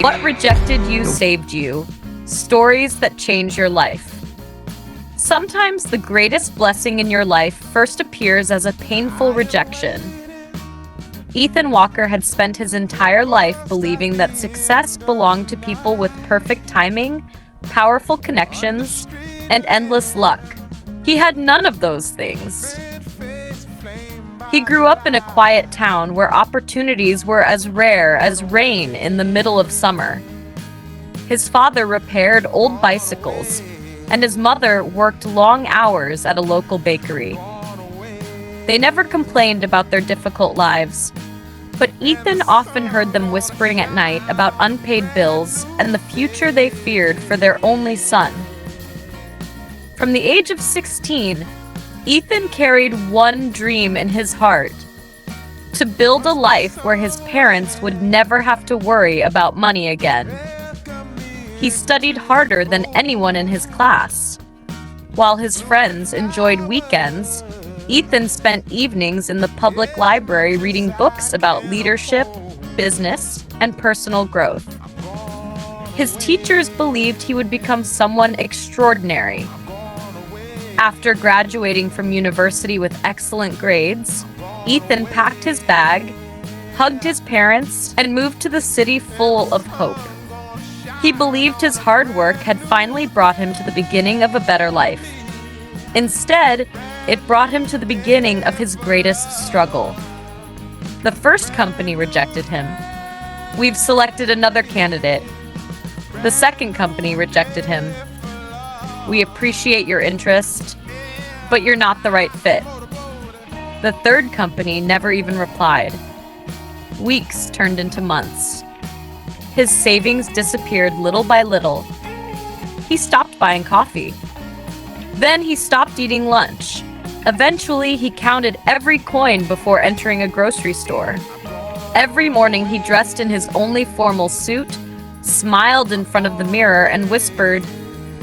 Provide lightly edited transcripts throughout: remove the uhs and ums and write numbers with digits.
What rejected you saved you. Stories that change your life. Sometimes the greatest blessing in your life first appears as a painful rejection. Ethan Walker had spent his entire life believing that success belonged to people with perfect timing, powerful connections, and endless luck. He had none of those things. He grew up in a quiet town where opportunities were as rare as rain in the middle of summer. His father repaired old bicycles, and his mother worked long hours at a local bakery. They never complained about their difficult lives, but Ethan often heard them whispering at night about unpaid bills and the future they feared for their only son. From the age of 16, Ethan carried one dream in his heart: to build a life where his parents would never have to worry about money again. He studied harder than anyone in his class. While his friends enjoyed weekends, Ethan spent evenings in the public library reading books about leadership, business, and personal growth. His teachers believed he would become someone extraordinary. After graduating from university with excellent grades, Ethan packed his bag, hugged his parents, and moved to the city full of hope. He believed his hard work had finally brought him to the beginning of a better life. Instead, it brought him to the beginning of his greatest struggle. The first company rejected him. We've selected another candidate. The second company rejected him. We appreciate your interest, but you're not the right fit. The third company never even replied. Weeks turned into months. His savings disappeared little by little. He stopped buying coffee. Then he stopped eating lunch. Eventually, he counted every coin before entering a grocery store. Every morning, he dressed in his only formal suit, smiled in front of the mirror, and whispered,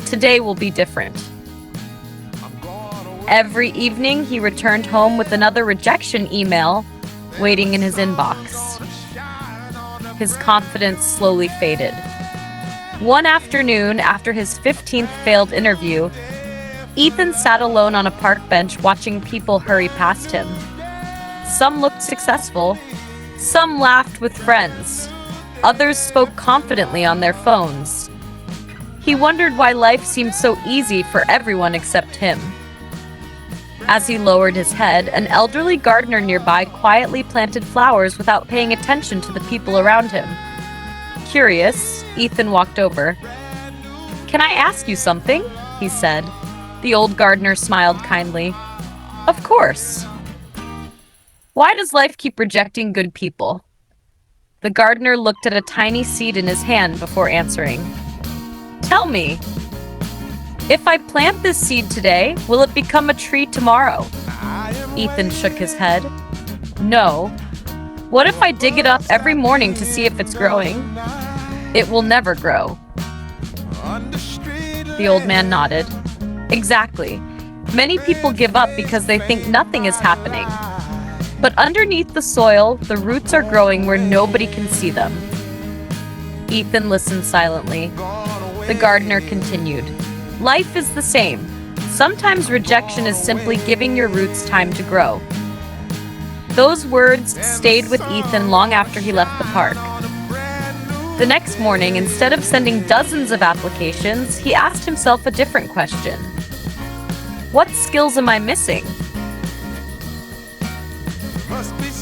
"Today will be different." Every evening, he returned home with another rejection email waiting in his inbox. His confidence slowly faded. One afternoon, after his 15th failed interview, Ethan sat alone on a park bench watching people hurry past him. Some looked successful. Some laughed with friends. Others spoke confidently on their phones. He wondered why life seemed so easy for everyone except him. As he lowered his head, an elderly gardener nearby quietly planted flowers without paying attention to the people around him. Curious, Ethan walked over. "Can I ask you something?" he said. The old gardener smiled kindly. "Of course." "Why does life keep rejecting good people?" The gardener looked at a tiny seed in his hand before answering. "Tell me, if I plant this seed today, will it become a tree tomorrow?" Ethan shook his head. "No." "What if I dig it up every morning to see if it's growing?" "It will never grow." The old man nodded. "Exactly. Many people give up because they think nothing is happening. But underneath the soil, the roots are growing where nobody can see them." Ethan listened silently. The gardener continued. "Life is the same. Sometimes rejection is simply giving your roots time to grow." Those words stayed with Ethan long after he left the park. The next morning, instead of sending dozens of applications, he asked himself a different question. What skills am I missing?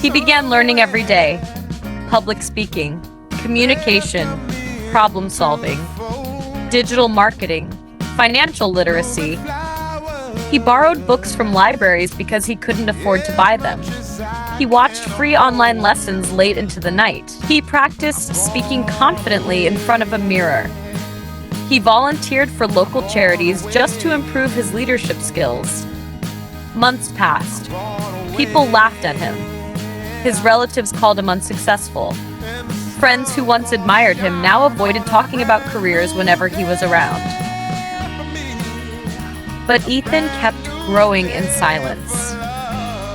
He began learning every day: public speaking, communication, problem solving, digital marketing, financial literacy. He borrowed books from libraries because he couldn't afford to buy them. He watched free online lessons late into the night. He practiced speaking confidently in front of a mirror. He volunteered for local charities just to improve his leadership skills. Months passed. People laughed at him. His relatives called him unsuccessful. Friends who once admired him now avoided talking about careers whenever he was around. But Ethan kept growing in silence.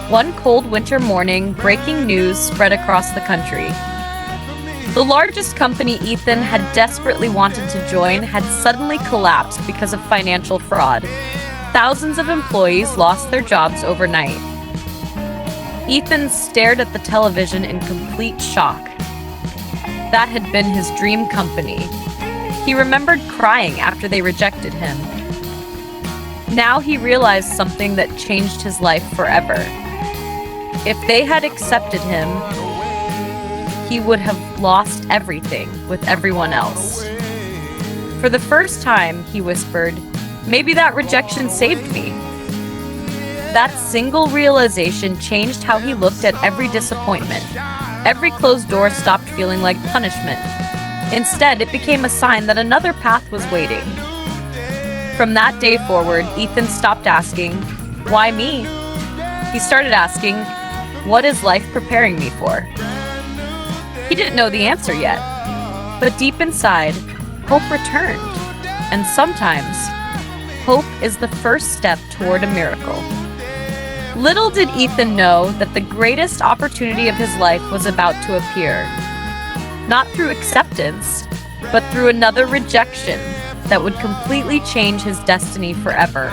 One cold winter morning, breaking news spread across the country. The largest company Ethan had desperately wanted to join had suddenly collapsed because of financial fraud. Thousands of employees lost their jobs overnight. Ethan stared at the television in complete shock. That had been his dream company. He remembered crying after they rejected him. Now he realized something that changed his life forever. If they had accepted him, he would have lost everything with everyone else. For the first time, he whispered, "Maybe that rejection saved me." That single realization changed how he looked at every disappointment. Every closed door stopped feeling like punishment. Instead, it became a sign that another path was waiting. From that day forward, Ethan stopped asking, "Why me?" He started asking, "What is life preparing me for?" He didn't know the answer yet, but deep inside, hope returned. And sometimes, hope is the first step toward a miracle. Little did Ethan know that the greatest opportunity of his life was about to appear. Not through acceptance, but through another rejection that would completely change his destiny forever.